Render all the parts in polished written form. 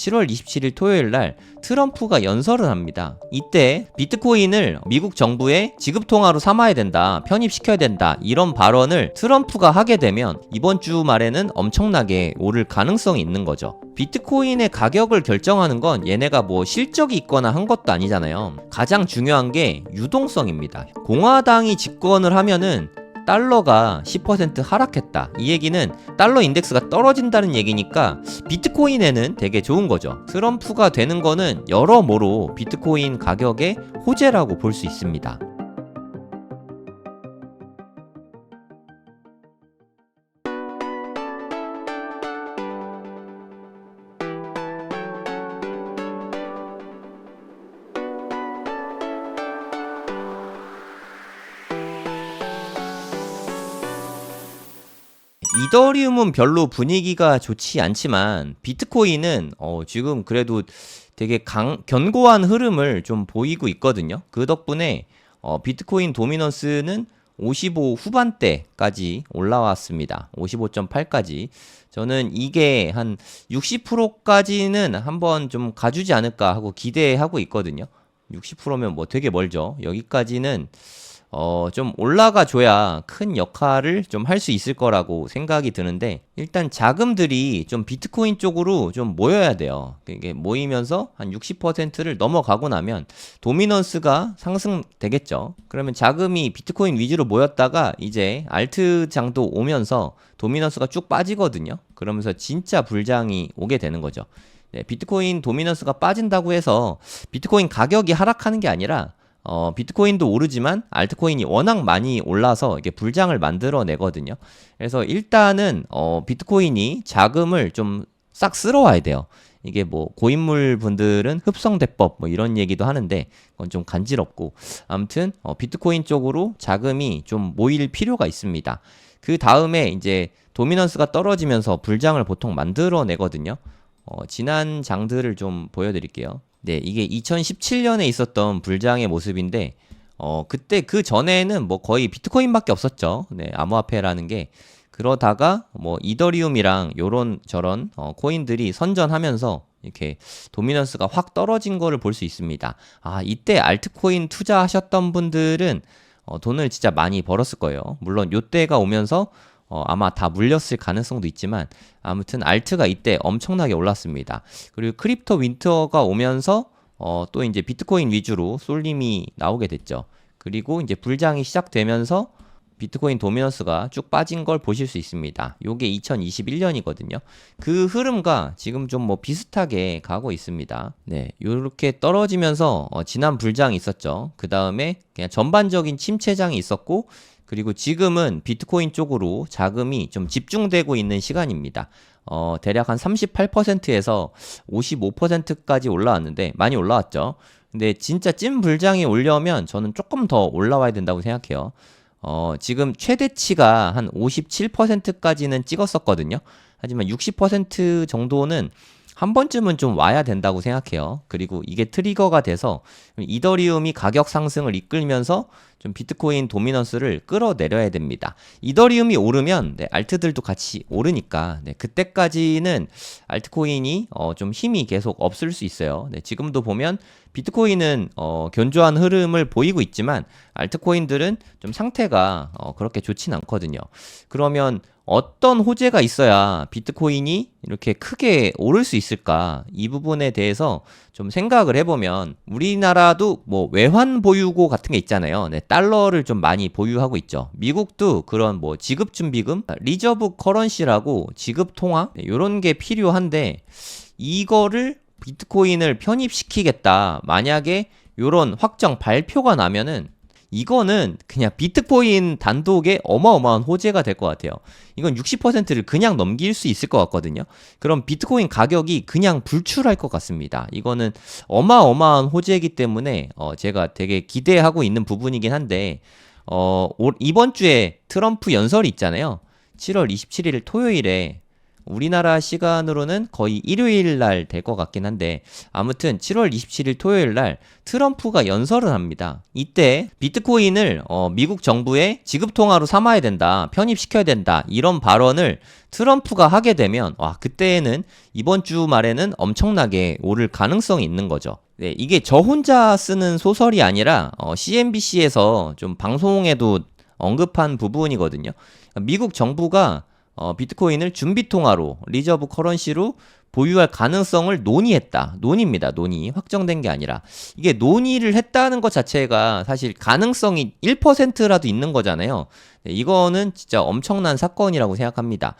7월 27일 토요일 날 트럼프가 연설을 합니다. 이때 비트코인을 미국 정부의 지급통화로 삼아야 된다, 편입시켜야 된다, 이런 발언을 트럼프가 하게 되면 이번 주 말에는 엄청나게 오를 가능성이 있는 거죠. 비트코인의 가격을 결정하는 건 얘네가 뭐 실적이 있거나 한 것도 아니잖아요. 가장 중요한 게 유동성입니다. 공화당이 집권을 하면은 달러가 10% 하락했다. 이 얘기는 달러 인덱스가 떨어진다는 얘기니까 비트코인에는 되게 좋은 거죠. 트럼프가 되는 거는 여러모로 비트코인 가격의 호재라고 볼 수 있습니다. 이더리움은 별로 분위기가 좋지 않지만 비트코인은 지금 그래도 되게 견고한 흐름을 좀 보이고 있거든요. 그 덕분에 비트코인 도미넌스는 55 후반대까지 올라왔습니다. 55.8까지. 저는 이게 한 60%까지는 한번 좀 가주지 않을까 하고 기대하고 있거든요. 60%면 뭐 되게 멀죠. 여기까지는 좀 올라가 줘야 큰 역할을 좀 할 수 있을 거라고 생각이 드는데, 일단 자금들이 좀 비트코인 쪽으로 좀 모여야 돼요. 이게 모이면서 한 60%를 넘어가고 나면 도미넌스가 상승되겠죠. 그러면 자금이 비트코인 위주로 모였다가 이제 알트 장도 오면서 도미넌스가 쭉 빠지거든요. 그러면서 진짜 불장이 오게 되는 거죠. 네, 비트코인 도미넌스가 빠진다고 해서 비트코인 가격이 하락하는 게 아니라 비트코인도 오르지만 알트코인이 워낙 많이 올라서 이게 불장을 만들어내거든요. 그래서 일단은 비트코인이 자금을 좀 싹 쓸어와야 돼요. 이게 뭐 고인물 분들은 흡성대법 뭐 이런 얘기도 하는데 그건 좀 간지럽고, 아무튼 비트코인 쪽으로 자금이 좀 모일 필요가 있습니다. 그 다음에 이제 도미넌스가 떨어지면서 불장을 보통 만들어내거든요. 지난 장들을 좀 보여드릴게요. 네, 이게 2017년에 있었던 불장의 모습인데, 그때 그 전에는 뭐 거의 비트코인밖에 없었죠. 네, 암호화폐라는 게. 그러다가 뭐 이더리움이랑 요런 저런 코인들이 선전하면서 이렇게 도미넌스가 확 떨어진 거를 볼 수 있습니다. 아, 이때 알트코인 투자하셨던 분들은 돈을 진짜 많이 벌었을 거예요. 물론 요때가 오면서 아마 다 물렸을 가능성도 있지만, 아무튼 알트가 이때 엄청나게 올랐습니다. 그리고 크립토 윈터가 오면서 또 이제 비트코인 위주로 쏠림이 나오게 됐죠. 그리고 이제 불장이 시작되면서 비트코인 도미넌스가 쭉 빠진 걸 보실 수 있습니다. 요게 2021년이거든요. 그 흐름과 지금 좀 뭐 비슷하게 가고 있습니다. 네, 요렇게 떨어지면서 지난 불장이 있었죠. 그 다음에 그냥 전반적인 침체장이 있었고, 그리고 지금은 비트코인 쪽으로 자금이 좀 집중되고 있는 시간입니다. 대략 한 38%에서 55%까지 올라왔는데 많이 올라왔죠. 근데 진짜 찐 불장이 오려면 저는 조금 더 올라와야 된다고 생각해요. 지금 최대치가 한 57%까지는 찍었었거든요. 하지만 60% 정도는 한 번쯤은 좀 와야 된다고 생각해요. 그리고 이게 트리거가 돼서 이더리움이 가격 상승을 이끌면서 좀 비트코인 도미넌스를 끌어내려야 됩니다. 이더리움이 오르면 알트들도 같이 오르니까 그때까지는 알트코인이 좀 힘이 계속 없을 수 있어요. 지금도 보면 비트코인은 견조한 흐름을 보이고 있지만 알트코인들은 좀 상태가 그렇게 좋진 않거든요. 그러면 어떤 호재가 있어야 비트코인이 이렇게 크게 오를 수 있을까? 이 부분에 대해서 좀 생각을 해보면, 우리나라도 뭐 외환 보유고 같은 게 있잖아요. 네, 달러를 좀 많이 보유하고 있죠. 미국도 그런 뭐 지급준비금, 리저브 커런시라고 지급통화, 이런 게 필요한데, 이거를 비트코인을 편입시키겠다, 만약에 이런 확정 발표가 나면은 이거는 그냥 비트코인 단독의 어마어마한 호재가 될 것 같아요. 이건 60%를 그냥 넘길 수 있을 것 같거든요. 그럼 비트코인 가격이 그냥 불출할 것 같습니다. 이거는 어마어마한 호재이기 때문에 제가 되게 기대하고 있는 부분이긴 한데, 이번 주에 트럼프 연설이 있잖아요. 7월 27일 토요일에 우리나라 시간으로는 거의 일요일 날 될 것 같긴 한데 아무튼 7월 27일 토요일 날 트럼프가 연설을 합니다. 이때 비트코인을 미국 정부의 지급통화로 삼아야 된다, 편입시켜야 된다 이런 발언을 트럼프가 하게 되면 그때는 이번 주 말에는 엄청나게 오를 가능성이 있는 거죠. 네, 이게 저 혼자 쓰는 소설이 아니라 CNBC에서 좀 방송에도 언급한 부분이거든요. 미국 정부가 비트코인을 준비통화로 리저브 커런시로 보유할 가능성을 논의했다. 논의입니다. 논의. 확정된 게 아니라. 이게 논의를 했다는 것 자체가 사실 가능성이 1%라도 있는 거잖아요. 네, 이거는 진짜 엄청난 사건이라고 생각합니다.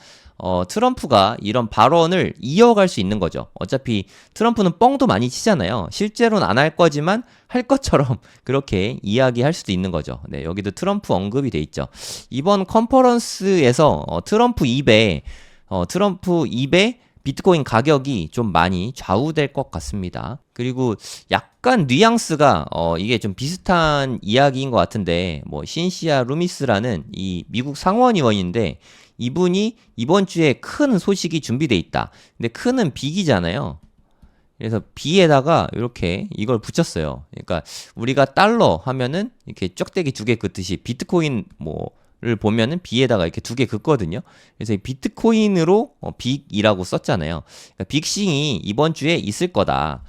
트럼프가 이런 발언을 이어갈 수 있는 거죠. 어차피 트럼프는 뻥도 많이 치잖아요. 실제로는 안 할 거지만 할 것처럼 그렇게 이야기할 수도 있는 거죠. 네, 여기도 트럼프 언급이 돼 있죠. 이번 컨퍼런스에서 트럼프 입에 비트코인 가격이 좀 많이 좌우될 것 같습니다. 그리고 약간 뉘앙스가 이게 좀 비슷한 이야기인 것 같은데 뭐 신시아 루미스라는 이 미국 상원의원인데 이분이 이번 주에 큰 소식이 준비돼 있다. 근데 큰은 빅이잖아요. 그래서 B에다가 이렇게 이걸 붙였어요. 그러니까 우리가 달러 하면은 이렇게 쩍대기 두 개 긋듯이 비트코인 를 보면은 B에다가 이렇게 두 개 긋거든요. 그래서 이 비트코인으로 빅이라고 썼잖아요. 그러니까 빅싱이 이번 주에 있을 거다.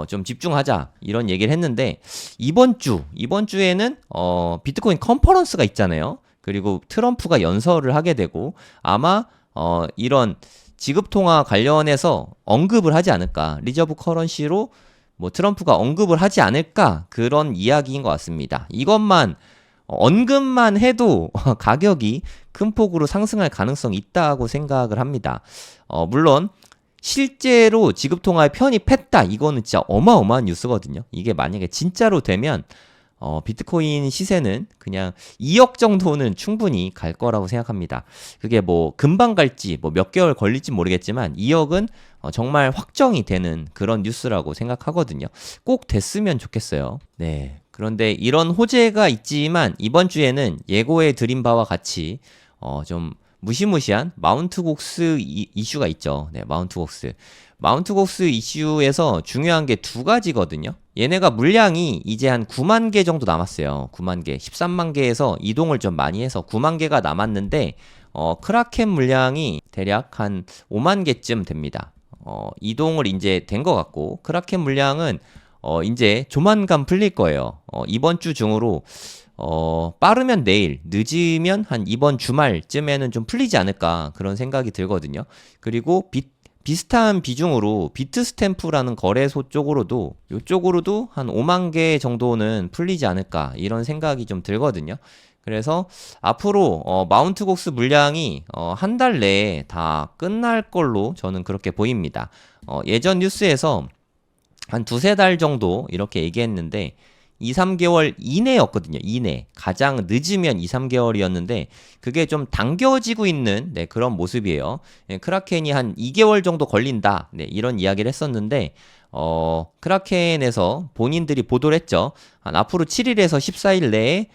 좀 집중하자 이런 얘기를 했는데 이번 주에는 비트코인 컨퍼런스가 있잖아요. 그리고 트럼프가 연설을 하게 되고 아마 이런 지급통화 관련해서 언급을 하지 않을까. 리저브 커런시로 뭐 트럼프가 언급을 하지 않을까. 그런 이야기인 것 같습니다. 이것만 언급만 해도 가격이 큰 폭으로 상승할 가능성이 있다고 생각을 합니다. 물론 실제로 지급통화에 편입했다. 이거는 진짜 어마어마한 뉴스거든요. 이게 만약에 진짜로 되면 비트코인 시세는 그냥 2억 정도는 충분히 갈 거라고 생각합니다. 그게 뭐 금방 갈지 뭐 몇 개월 걸릴지 모르겠지만 2억은 정말 확정이 되는 그런 뉴스라고 생각하거든요. 꼭 됐으면 좋겠어요. 네. 그런데 이런 호재가 있지만 이번 주에는 예고해 드린 바와 같이 좀 무시무시한 마운트 곡스 이슈가 있죠. 네, 마운트 곡스 이슈에서 중요한 게 두 가지거든요. 얘네가 물량이 이제 한 9만 개 정도 남았어요. 9만 개, 13만 개에서 이동을 좀 많이 해서 9만 개가 남았는데 크라켄 물량이 대략 한 5만 개쯤 됩니다. 이동을 이제 된 것 같고 크라켄 물량은 이제 조만간 풀릴 거예요. 이번 주 중으로 빠르면 내일, 늦으면 한 이번 주말쯤에는 좀 풀리지 않을까 그런 생각이 들거든요. 그리고 비슷한 비중으로 비트스탬프라는 거래소 쪽으로도 이쪽으로도 한 5만 개 정도는 풀리지 않을까 이런 생각이 좀 들거든요. 그래서 앞으로 마운트 곡스 물량이 한 달 내에 다 끝날 걸로 저는 그렇게 보입니다. 예전 뉴스에서 한 두세 달 정도 이렇게 얘기했는데 2, 3개월 이내였거든요. 이내. 가장 늦으면 2, 3개월이었는데 그게 좀 당겨지고 있는 그런 모습이에요. 크라켄이 한 2개월 정도 걸린다. 이런 이야기를 했었는데 크라켄에서 본인들이 보도를 했죠. 앞으로 7일에서 14일 내에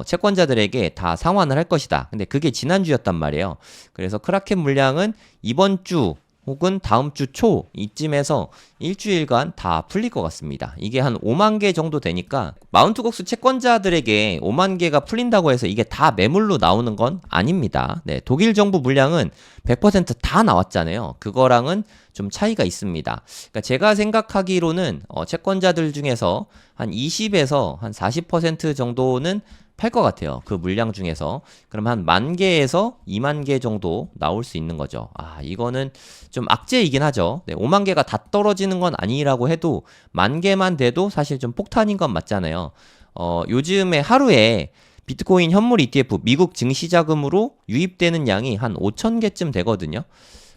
채권자들에게 다 상환을 할 것이다. 근데 그게 지난주였단 말이에요. 그래서 크라켄 물량은 이번 주 혹은 다음 주 초 이쯤에서 일주일간 다 풀릴 것 같습니다. 이게 한 5만 개 정도 되니까 마운트곡스 채권자들에게 5만 개가 풀린다고 해서 이게 다 매물로 나오는 건 아닙니다. 네, 독일 정부 물량은 100% 나왔잖아요. 그거랑은 좀 차이가 있습니다. 그러니까 제가 생각하기로는 채권자들 중에서 한 20에서 한 40% 정도는 팔 것 같아요. 그 물량 중에서. 그럼 한 10,000개에서 20,000개 정도 나올 수 있는 거죠. 이거는 좀 악재이긴 하죠. 네, 5만 개가 다 떨어지는 건 아니라고 해도 10,000개만 돼도 사실 좀 폭탄인 건 맞잖아요. 요즘에 하루에 비트코인 현물 ETF 미국 증시 자금으로 유입되는 양이 한 5,000개쯤 되거든요.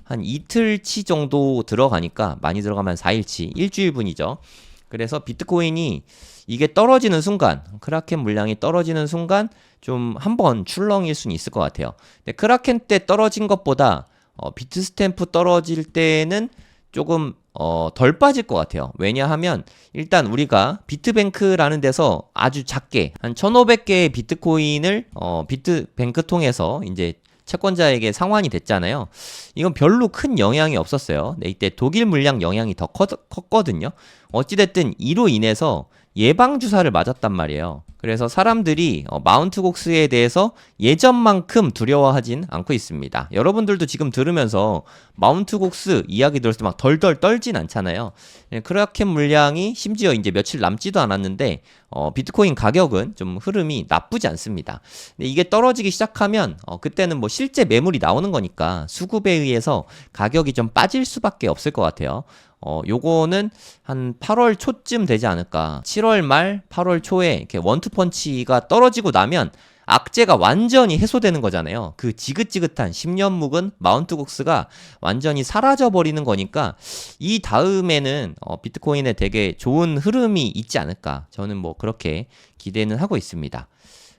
한 이틀치 정도 들어가니까 많이 들어가면 4일치, 일주일분이죠. 그래서 비트코인이 이게 떨어지는 순간, 크라켄 물량이 떨어지는 순간 좀 한번 출렁일 수는 있을 것 같아요. 근데 크라켄 때 떨어진 것보다 비트스탬프 떨어질 때는 조금 덜 빠질 것 같아요. 왜냐하면 일단 우리가 비트뱅크라는 데서 아주 작게 한 1,500개의 비트코인을 비트뱅크 통해서 이제 채권자에게 상환이 됐잖아요. 이건 별로 큰 영향이 없었어요. 네, 이때 독일 물량 영향이 더 컸거든요. 어찌됐든 이로 인해서 예방주사를 맞았단 말이에요. 그래서 사람들이 마운트 곡스에 대해서 예전만큼 두려워하진 않고 있습니다. 여러분들도 지금 들으면서 마운트 곡스 이야기 들었을 때 막 덜덜 떨진 않잖아요. 크라켄 물량이 심지어 이제 며칠 남지도 않았는데 비트코인 가격은 좀 흐름이 나쁘지 않습니다. 근데 이게 떨어지기 시작하면 그때는 뭐 실제 매물이 나오는 거니까 수급에 의해서 가격이 좀 빠질 수밖에 없을 것 같아요. 요거는 한 8월 초쯤 되지 않을까. 7월 말, 8월 초에 이렇게 원투펀치가 떨어지고 나면 악재가 완전히 해소되는 거잖아요. 그 지긋지긋한 10년 묵은 마운트 곡스가 완전히 사라져 버리는 거니까 이 다음에는 비트코인에 되게 좋은 흐름이 있지 않을까. 저는 뭐 그렇게 기대는 하고 있습니다.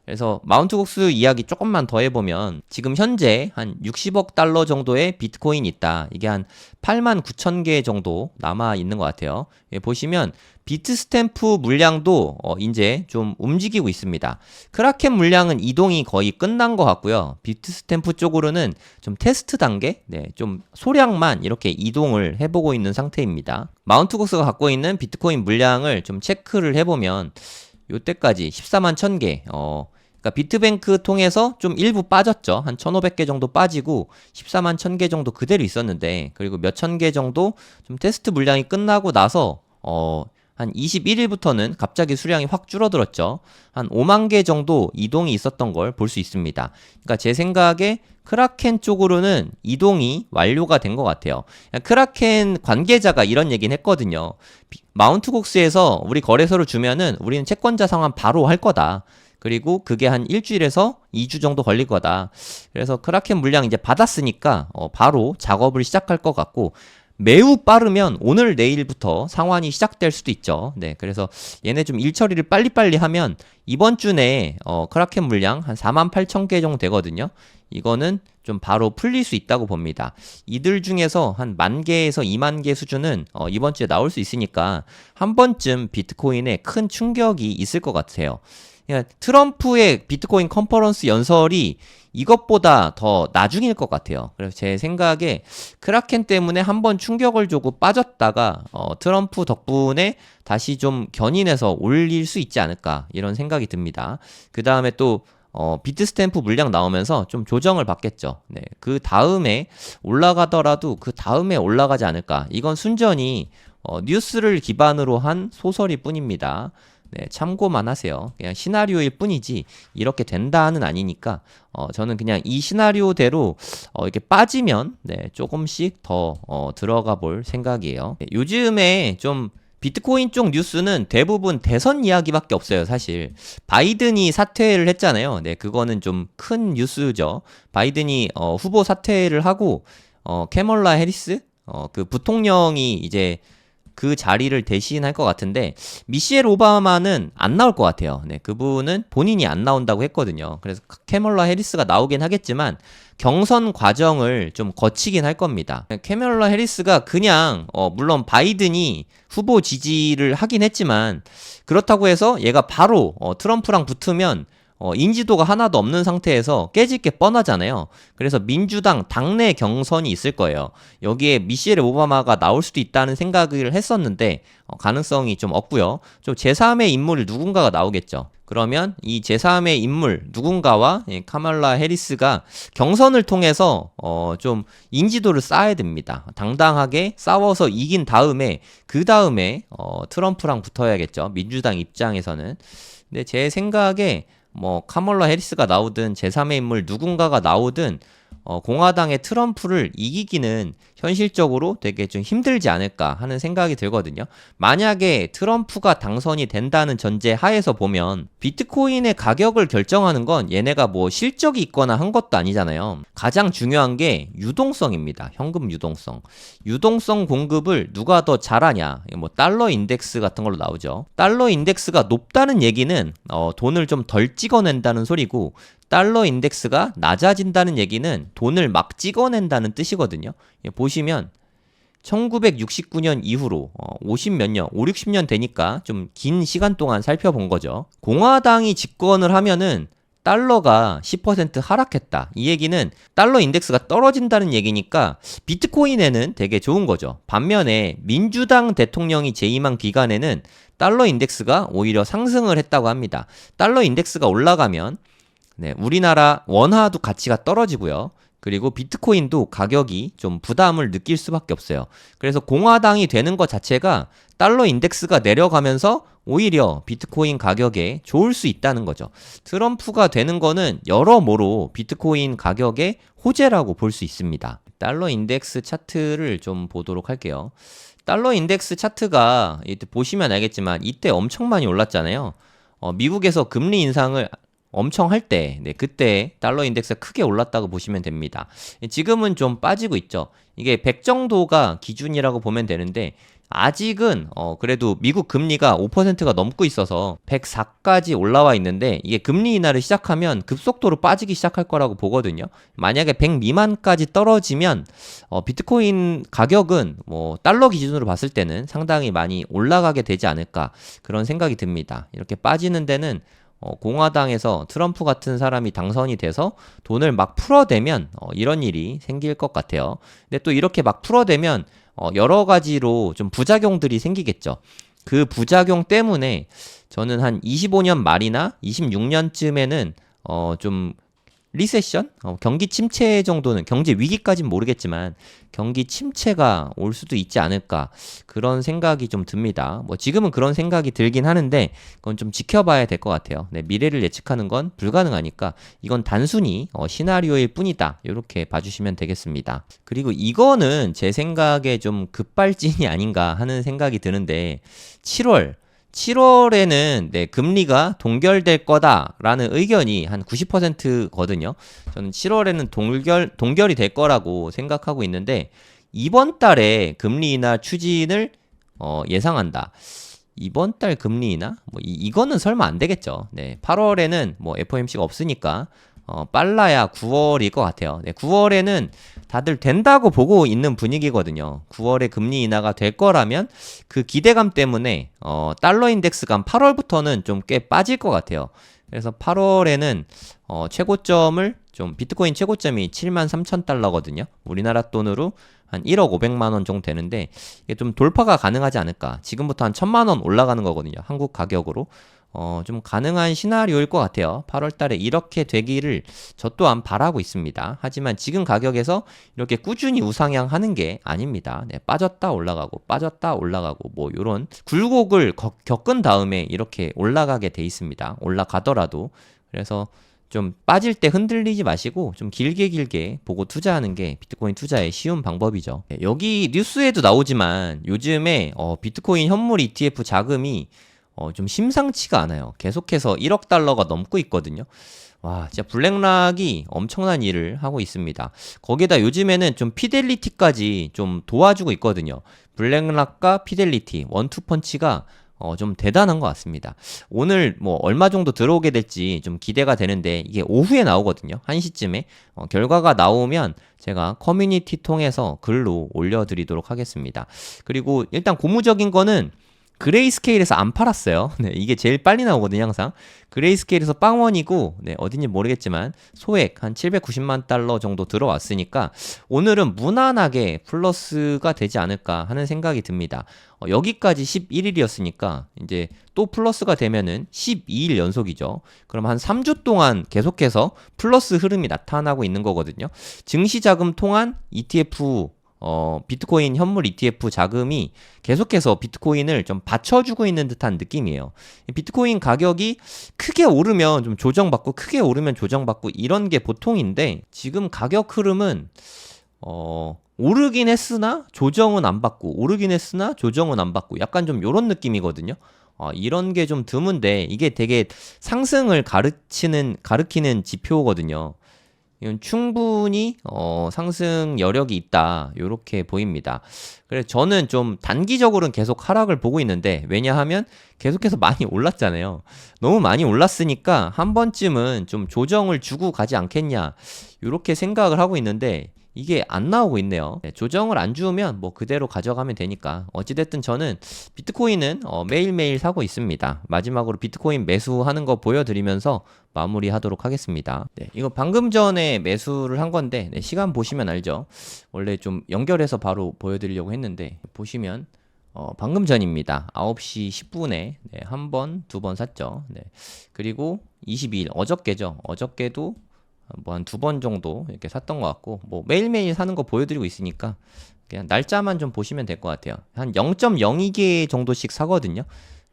그래서 마운트 곡스 이야기 조금만 더 해보면 지금 현재 한 60억 달러 정도의 비트코인이 있다. 이게 한 8만 9천 개 정도 남아 있는 것 같아요. 보시면 비트스탬프 물량도 이제 좀 움직이고 있습니다. 크라켄 물량은 이동이 거의 끝난 것 같고요. 비트스탬프 쪽으로는 좀 테스트 단계, 좀 소량만 이렇게 이동을 해보고 있는 상태입니다. 마운트 곡스가 갖고 있는 비트코인 물량을 좀 체크를 해보면 요때까지 14만 1000개, 그러니까 비트뱅크 통해서 좀 일부 빠졌죠. 한 1500개 정도 빠지고 14만 1000개 정도 그대로 있었는데, 그리고 몇 천 개 정도 좀 테스트 물량이 끝나고 나서 한 21일부터는 갑자기 수량이 확 줄어들었죠. 한 5만 개 정도 이동이 있었던 걸 볼 수 있습니다. 그러니까 제 생각에 크라켄 쪽으로는 이동이 완료가 된 것 같아요. 크라켄 관계자가 이런 얘기는 했거든요. 마운트 곡스에서 우리 거래소를 주면은 우리는 채권자 상환 바로 할 거다. 그리고 그게 한 일주일에서 2주 정도 걸릴 거다. 그래서 크라켄 물량 이제 받았으니까 바로 작업을 시작할 것 같고, 매우 빠르면 오늘 내일부터 상환이 시작될 수도 있죠. 네, 그래서 얘네 좀 일 처리를 빨리빨리 하면 이번 주 내에 크라켄 물량 한 4만 8천 개 정도 되거든요. 이거는 좀 바로 풀릴 수 있다고 봅니다. 이들 중에서 한 10,000개에서 20,000개 수준은 이번 주에 나올 수 있으니까 한 번쯤 비트코인에 큰 충격이 있을 것 같아요. 트럼프의 비트코인 컨퍼런스 연설이 이것보다 더 나중일 것 같아요. 그래서 제 생각에 크라켄 때문에 한번 충격을 주고 빠졌다가 트럼프 덕분에 다시 좀 견인해서 올릴 수 있지 않을까, 이런 생각이 듭니다. 그 다음에 또 비트스탬프 물량 나오면서 좀 조정을 받겠죠. 네, 그 다음에 올라가더라도 그 다음에 올라가지 않을까. 이건 순전히 뉴스를 기반으로 한 소설일 뿐입니다. 네, 참고만 하세요. 그냥 시나리오일 뿐이지 이렇게 된다는 아니니까 저는 그냥 이 시나리오대로 이렇게 빠지면 조금씩 더 들어가 볼 생각이에요. 네, 요즘에 좀 비트코인 쪽 뉴스는 대부분 대선 이야기밖에 없어요, 사실. 바이든이 사퇴를 했잖아요. 네, 그거는 좀 큰 뉴스죠. 바이든이 후보 사퇴를 하고 캐멀라 해리스 그 부통령이 이제 그 자리를 대신할 것 같은데, 미셸 오바마는 안 나올 것 같아요. 네, 그분은 본인이 안 나온다고 했거든요. 그래서 캐멀라 해리스가 나오긴 하겠지만 경선 과정을 좀 거치긴 할 겁니다. 캐멀라 해리스가 그냥 물론 바이든이 후보 지지를 하긴 했지만, 그렇다고 해서 얘가 바로 트럼프랑 붙으면 인지도가 하나도 없는 상태에서 깨질 게 뻔하잖아요. 그래서 민주당 당내 경선이 있을 거예요. 여기에 미셸 오바마가 나올 수도 있다는 생각을 했었는데 가능성이 좀 없고요. 좀 제3의 인물 누군가가 나오겠죠. 그러면 이 제3의 인물 누군가와 카멀라 해리스가 경선을 통해서 좀 인지도를 쌓아야 됩니다. 당당하게 싸워서 이긴 다음에 그 다음에 트럼프랑 붙어야겠죠. 민주당 입장에서는. 근데 제 생각에 카멀라 해리스가 나오든 제3의 인물 누군가가 나오든 공화당의 트럼프를 이기기는 현실적으로 되게 좀 힘들지 않을까 하는 생각이 들거든요. 만약에 트럼프가 당선이 된다는 전제 하에서 보면 비트코인의 가격을 결정하는 건 얘네가 뭐 실적이 있거나 한 것도 아니잖아요. 가장 중요한 게 유동성입니다. 현금 유동성. 유동성 공급을 누가 더 잘하냐. 뭐 달러 인덱스 같은 걸로 나오죠. 달러 인덱스가 높다는 얘기는 돈을 좀 덜 찍어낸다는 소리고, 달러 인덱스가 낮아진다는 얘기는 돈을 막 찍어낸다는 뜻이거든요. 보시면 1969년 이후로 50몇 년, 5, 60년 되니까 좀 긴 시간 동안 살펴본 거죠. 공화당이 집권을 하면은 달러가 10% 하락했다. 이 얘기는 달러 인덱스가 떨어진다는 얘기니까 비트코인에는 되게 좋은 거죠. 반면에 민주당 대통령이 재임한 기간에는 달러 인덱스가 오히려 상승을 했다고 합니다. 달러 인덱스가 올라가면 우리나라 원화도 가치가 떨어지고요. 그리고 비트코인도 가격이 좀 부담을 느낄 수밖에 없어요. 그래서 공화당이 되는 것 자체가 달러 인덱스가 내려가면서 오히려 비트코인 가격에 좋을 수 있다는 거죠. 트럼프가 되는 거는 여러모로 비트코인 가격의 호재라고 볼 수 있습니다. 달러 인덱스 차트를 좀 보도록 할게요. 달러 인덱스 차트가 이때 보시면 알겠지만 이때 엄청 많이 올랐잖아요. 미국에서 금리 인상을 엄청 할 때, 그때 달러 인덱스가 크게 올랐다고 보시면 됩니다. 지금은 좀 빠지고 있죠. 이게 100 정도가 기준이라고 보면 되는데 아직은 그래도 미국 금리가 5%가 넘고 있어서 104까지 올라와 있는데 이게 금리 인하를 시작하면 급속도로 빠지기 시작할 거라고 보거든요. 만약에 100 미만까지 떨어지면 비트코인 가격은 뭐 달러 기준으로 봤을 때는 상당히 많이 올라가게 되지 않을까 그런 생각이 듭니다. 이렇게 빠지는 데는 공화당에서 트럼프 같은 사람이 당선이 돼서 돈을 막 풀어대면 이런 일이 생길 것 같아요. 근데 또 이렇게 막 풀어대면 여러 가지로 좀 부작용들이 생기겠죠. 그 부작용 때문에 저는 한 25년 말이나 26년쯤에는 좀 리세션? 경기 침체 정도는, 경제 위기까지는 모르겠지만 경기 침체가 올 수도 있지 않을까 그런 생각이 좀 듭니다. 뭐 지금은 그런 생각이 들긴 하는데 그건 좀 지켜봐야 될 것 같아요. 미래를 예측하는 건 불가능하니까 이건 단순히 시나리오일 뿐이다 이렇게 봐주시면 되겠습니다. 그리고 이거는 제 생각에 좀 급발진이 아닌가 하는 생각이 드는데 7월에는 금리가 동결될 거다라는 의견이 한 90%거든요. 저는 7월에는 동결이 될 거라고 생각하고 있는데 이번 달에 금리 인하 추진을 예상한다. 이번 달 금리 인하? 뭐 이거는 설마 안 되겠죠. 8월에는 뭐 FOMC가 없으니까 빨라야 9월일 것 같아요. 9월에는 다들 된다고 보고 있는 분위기거든요. 9월에 금리 인하가 될 거라면 그 기대감 때문에 달러 인덱스가 한 8월부터는 좀 꽤 빠질 것 같아요. 그래서 8월에는 최고점을 좀 비트코인 최고점이 73,000달러거든요. 우리나라 돈으로 한 1억 500만 원 정도 되는데 이게 좀 돌파가 가능하지 않을까. 지금부터 한 1,000만 원 올라가는 거거든요. 한국 가격으로. 좀 가능한 시나리오일 것 같아요. 8월 달에 이렇게 되기를 저 또한 바라고 있습니다. 하지만 지금 가격에서 이렇게 꾸준히 우상향하는 게 아닙니다. 빠졌다 올라가고 빠졌다 올라가고 뭐 이런 굴곡을 겪은 다음에 이렇게 올라가게 돼 있습니다. 올라가더라도. 그래서 좀 빠질 때 흔들리지 마시고 좀 길게 보고 투자하는 게 비트코인 투자의 쉬운 방법이죠. 여기 뉴스에도 나오지만 요즘에 비트코인 현물 ETF 자금이 좀 심상치가 않아요. 계속해서 1억 달러가 넘고 있거든요. 와, 진짜 블랙락이 엄청난 일을 하고 있습니다. 거기에다 요즘에는 좀 피델리티까지 좀 도와주고 있거든요. 블랙락과 피델리티, 원투펀치가 좀 대단한 것 같습니다. 오늘 뭐 얼마 정도 들어오게 될지 좀 기대가 되는데 이게 오후에 나오거든요. 1시쯤에. 결과가 나오면 제가 커뮤니티 통해서 글로 올려드리도록 하겠습니다. 그리고 일단 고무적인 거는 그레이스케일에서 안 팔았어요. 이게 제일 빨리 나오거든요, 항상. 그레이스케일에서 빵원이고, 어딘지 모르겠지만, 소액 한 790만 달러 정도 들어왔으니까, 오늘은 무난하게 플러스가 되지 않을까 하는 생각이 듭니다. 여기까지 11일이었으니까, 이제 또 플러스가 되면은 12일 연속이죠. 그럼 한 3주 동안 계속해서 플러스 흐름이 나타나고 있는 거거든요. 증시자금 통한 ETF, 비트코인 현물 ETF 자금이 계속해서 비트코인을 좀 받쳐주고 있는 듯한 느낌이에요. 비트코인 가격이 크게 오르면 좀 조정받고 크게 오르면 조정받고 이런 게 보통인데 지금 가격 흐름은 오르긴 했으나 조정은 안 받고 오르긴 했으나 조정은 안 받고 약간 좀 요런 느낌이거든요. 이런 게 좀 드문데 이게 되게 상승을 가리키는 지표거든요. 이건 충분히 상승 여력이 있다 이렇게 보입니다. 그래서 저는 좀 단기적으로는 계속 하락을 보고 있는데 왜냐하면 계속해서 많이 올랐잖아요. 너무 많이 올랐으니까 한 번쯤은 좀 조정을 주고 가지 않겠냐 이렇게 생각을 하고 있는데 이게 안 나오고 있네요. 네, 조정을 안 주면 뭐 그대로 가져가면 되니까 어찌됐든 저는 비트코인은 매일매일 사고 있습니다. 마지막으로 비트코인 매수하는 거 보여드리면서 마무리하도록 하겠습니다. 네, 이거 방금 전에 매수를 한 건데 네, 시간 보시면 알죠. 원래 좀 연결해서 바로 보여드리려고 했는데 보시면 방금 전입니다. 9시 10분에 네, 한 번, 두 번 샀죠. 네. 그리고 22일 어저께죠. 어저께도 뭐 한 두 번 정도 이렇게 샀던 것 같고 뭐 매일매일 사는 거 보여드리고 있으니까 그냥 날짜만 좀 보시면 될 것 같아요. 한 0.02개 정도씩 사거든요.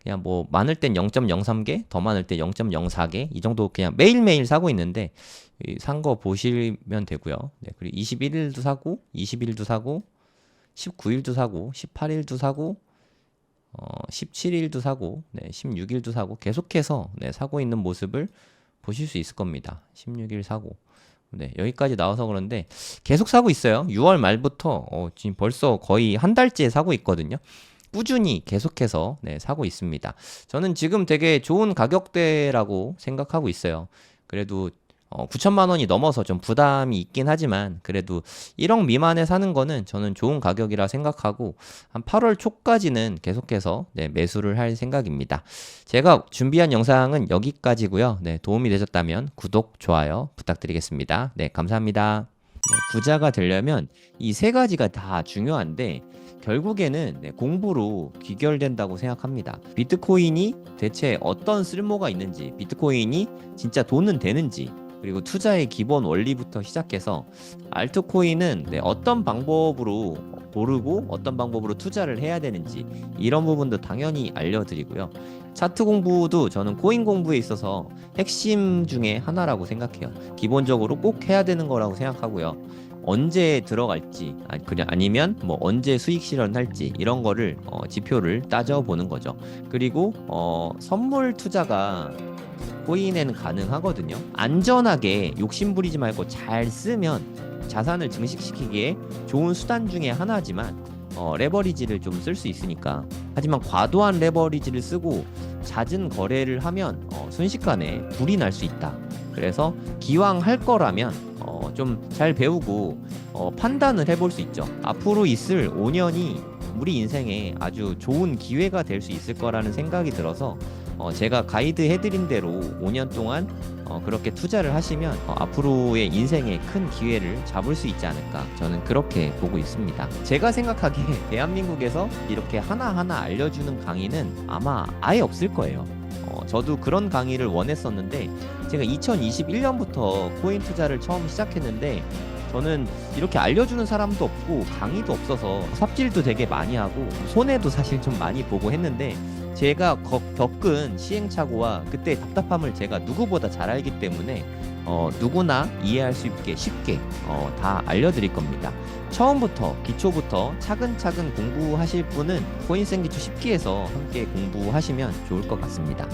그냥 뭐 많을 땐 0.03개, 더 많을 때 0.04개 이 정도 그냥 매일매일 사고 있는데 산 거 보시면 되고요. 네, 그리고 21일도 사고 20일도 사고 19일도 사고 18일도 사고 17일도 사고 네, 16일도 사고 계속해서 네, 사고 있는 모습을 보실 수 있을 겁니다. 16일 사고. 네, 여기까지 나와서 그런데 계속 사고 있어요. 6월 말부터 지금 벌써 거의 한 달째 사고 있거든요. 꾸준히 계속해서 네, 사고 있습니다. 저는 지금 되게 좋은 가격대라고 생각하고 있어요. 그래도 9천만 원이 넘어서 좀 부담이 있긴 하지만 그래도 1억 미만에 사는 거는 저는 좋은 가격이라 생각하고 한 8월 초까지는 계속해서 네, 매수를 할 생각입니다. 제가 준비한 영상은 여기까지고요. 네, 도움이 되셨다면 구독, 좋아요 부탁드리겠습니다. 네, 감사합니다. 네, 부자가 되려면 이 세 가지가 다 중요한데 결국에는 네, 공부로 귀결된다고 생각합니다. 비트코인이 대체 어떤 쓸모가 있는지, 비트코인이 진짜 돈은 되는지, 그리고 투자의 기본 원리부터 시작해서 알트코인은 네, 어떤 방법으로 고르고 어떤 방법으로 투자를 해야 되는지 이런 부분도 당연히 알려드리고요. 차트 공부도 저는 코인 공부에 있어서 핵심 중에 하나라고 생각해요. 기본적으로 꼭 해야 되는 거라고 생각하고요. 언제 들어갈지 그냥 아니면 뭐 언제 수익 실현할지 이런 거를 지표를 따져보는 거죠. 그리고 선물 투자가 코인에는 가능하거든요. 안전하게 욕심부리지 말고 잘 쓰면 자산을 증식시키기에 좋은 수단 중에 하나지만 레버리지를 좀 쓸 수 있으니까. 하지만 과도한 레버리지를 쓰고 잦은 거래를 하면 순식간에 불이 날 수 있다. 그래서 기왕 할 거라면 좀 잘 배우고 판단을 해볼 수 있죠. 앞으로 있을 5년이 우리 인생에 아주 좋은 기회가 될 수 있을 거라는 생각이 들어서 제가 가이드 해드린 대로 5년 동안 그렇게 투자를 하시면 앞으로의 인생에 큰 기회를 잡을 수 있지 않을까 저는 그렇게 보고 있습니다. 제가 생각하기에 대한민국에서 이렇게 하나하나 알려주는 강의는 아마 아예 없을 거예요. 저도 그런 강의를 원했었는데 제가 2021년부터 코인 투자를 처음 시작했는데 저는 이렇게 알려주는 사람도 없고 강의도 없어서 삽질도 되게 많이 하고 손해도 사실 좀 많이 보고 했는데 제가 겪은 시행착오와 그때 답답함을 제가 누구보다 잘 알기 때문에 누구나 이해할 수 있게 쉽게 다 알려드릴 겁니다. 처음부터 기초부터 차근차근 공부하실 분은 코인생기초 10기에서 함께 공부하시면 좋을 것 같습니다.